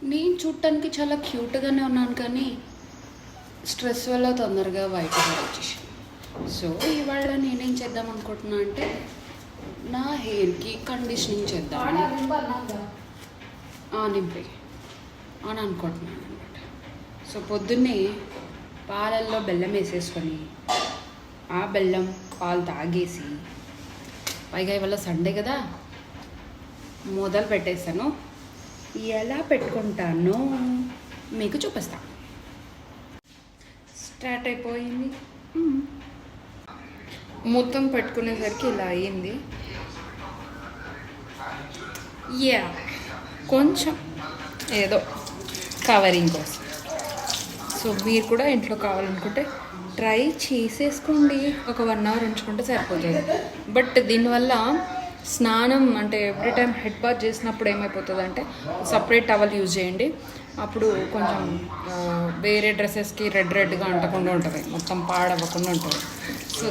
నేను చూడటానికి చాలా క్యూట్గానే ఉన్నాను, కానీ స్ట్రెస్ వల్ల తొందరగా వైట్ హెయిర్ వచ్చేసి. సో ఇవాళ నేనేం చేద్దాం అనుకుంటున్నా అంటే నా హెయిర్కి కండిషనింగ్ చేద్దామని నింపి అని అనుకుంటున్నాను అనమాట. సో పొద్దున్నే పాలల్లో బెల్లం వేసేసుకొని ఆ బెల్లం పాలు తాగేసి, పైగా ఇవాళ సండే కదా, మొదలు పెట్టేస్తాను. ఎలా పెట్టుకుంటానో మీకు చూపిస్తాను. స్టార్ట్ అయిపోయింది. మొత్తం పెట్టుకునేసరికి ఇలా అయ్యింది. కొంచెం ఏదో కవరింగ్ కోసం. సో మీరు కూడా ఇంట్లో కావాలనుకుంటే ట్రై చేసేసుకోండి. ఒక 1 అవర్ ఉంచుకుంటే సరిపోతుంది. బట్ దీనివల్ల స్నానం అంటే ఎవ్రీ టైం హెడ్ బాత్ చేసినప్పుడు ఏమైపోతుంది అంటే సపరేట్ టవల్ యూజ్ చేయండి. అప్పుడు కొంచెం వేరే డ్రెస్సెస్కి రెడ్గా అంటకుండా ఉంటుంది, మొత్తం పాడవ్వకుండా ఉంటుంది. సో